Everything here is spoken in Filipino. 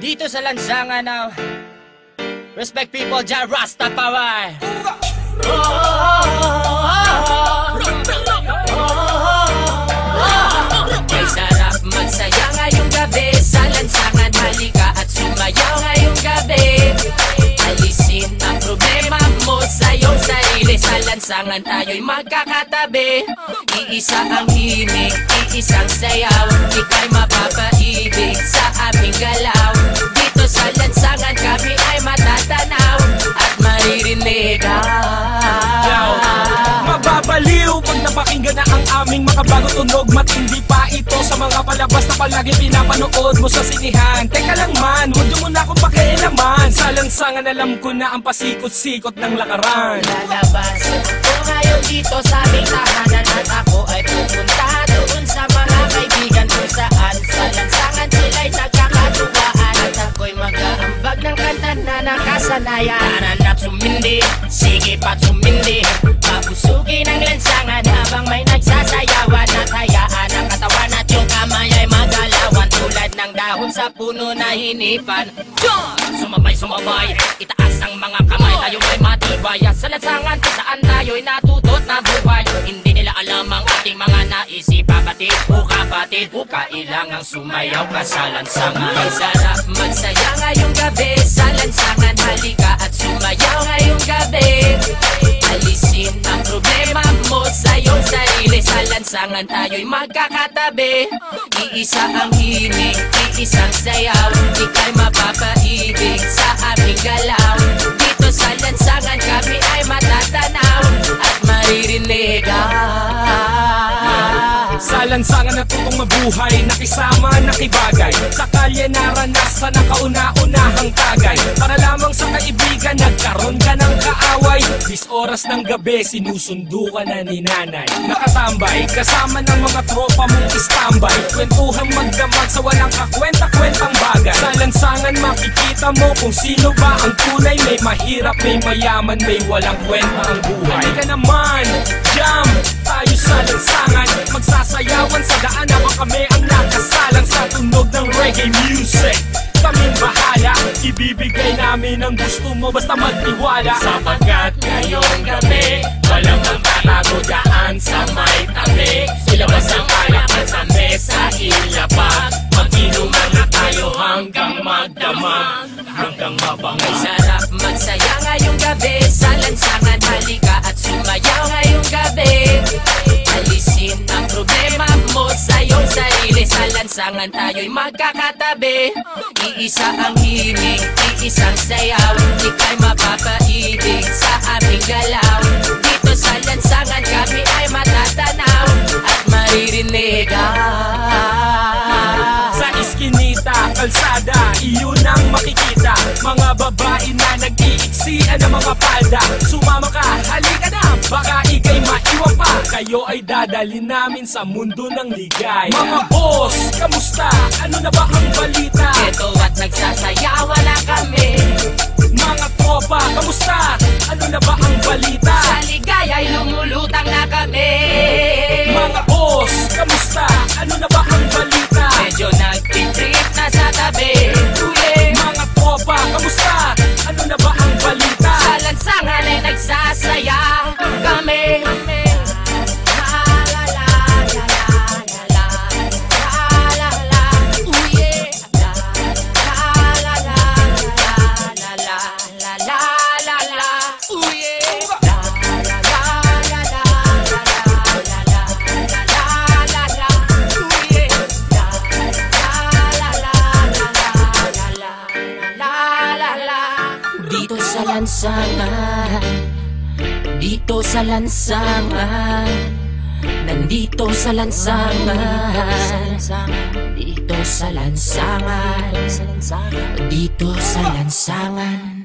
Dito sa lansangan now. Respect people, Jah Rastafari. May sarap magsaya ngayong gabi sa lansangan, halika at sumayaw ngayong gabi. Alisin ang problema mo sa iyong sarili, sa lansangan tayo'y magkakatabi. Iisa ang himig, iisang sayaw, ika'y mapapaibig sa aming galaw. Dito sa lansangan kami ay matatanaw at maririnig. Mababaliw pag napakinggan na ang aming makabagong tunog. Matindi pa ito sa mga palabas na palagi pinapanood mo sa sinihan. Teka lang man, huwag niyo muna akong pakialaman. Sa lansangan alam ko na ang pasikot-sikot ng lakaran. Lalabas ako ngayon dito sa aming tahanan, at ako ay pupunta doon sa mga kaibigan kung saan sa lansangan sila'y nagkakatuwaan. At ako'y mag-aambag ng kanta na nakasanayan. Nananap sumindi, sige pa't sumindi, papusugin ang lansangan habang may nagsasayawan. At hayaan ang katawan at yung kamay ay magalawan, tulad ng dahon sa puno na hinipan. Sumabay, itaas ang mga kamay, tayo ay matibay. Sa lansangan kung saan tayo'y natutot na buhay. Hindi nila alam ang ating mga naisip, kapatid o kapatid, o kailangang sumayaw ka sa lansangan. May sarap magsaya ngayong gabi sa lansangan, halika at sumayaw ngayong gabi. Alisin ang problema mo sa iyong sarili, sa lansangan tayo'y magkakatabi. Iisa ang himig, iisang sayaw, ika'y mapapaibig sa aming galaw. Dito sa lansangan kami ay matatanaw at maririnig. Sa lansangan natutong mabuhay, nakisama, nakibagay. Sa kalye naranasan ang kauna-unahang tagay. Para lamang sa kaibigan, nagkaroon ka ng kaaway. 10 oras ng gabi, sinusundo ka na ni nanay. Nakatambay, kasama ng mga tropa mong istambay. Kwentuhang magdamag sa walang kakwenta-kwentang bagay. Sa lansangan makikita mo kung sino ba ang tunay. May mahirap, may mayaman, may walang kwenta ang buhay. Halika naman, jam tayo sa lansangan, magsasayawan sa daan habang kami ang nakasalang sa tunog ng reggae music. Kaming bahala, ibibigay namin ang gusto mo, basta magtiwala. Sapagkat ngayong gabi, walang magtatago daan sa may tabi. Ilabas ang alakan sa mesa, ilapag, mag-inuman na tayo hanggang magdamag, hanggang mabangay. May sarap magsaya ngayong gabi sa lansangan, halika at sumayaw ngayong gabi. Alisin ang problema mo sa iyong sarili, sa lansangan tayo'y magkakatabi. Iisa ang himig, iisang sayaw, ika'y mapapaibig sa aming galaw. Dito sa lansangan kami ay matatanaw at maririnig. Sa iskinita, kalsada, iyon ang makikita. Mga babae na nag-iiksian ng mga palda. Sumama ka, halika na, baka ika'y maiwan pa. Kayo ay dadalhin namin sa mundo ng ligay. Mga boss, kamusta? Ano na ba ang balita? Ito at nagsasayawan na kami. Mga tropa, kamusta? Ano na ba ang balita? Sa ligaya'y lumulutang na kami. Mga boss, kamusta? Ano na ba ang balita? Medyo nagtitrip na sa tabi. Mga tropa, kamusta? Ano na ba ang balita? Sa lansangan ay nagsasaya kami. Dito sa lansangan, dito sa lansangan, nandito sa lansangan, dito sa lansangan, dito sa lansangan.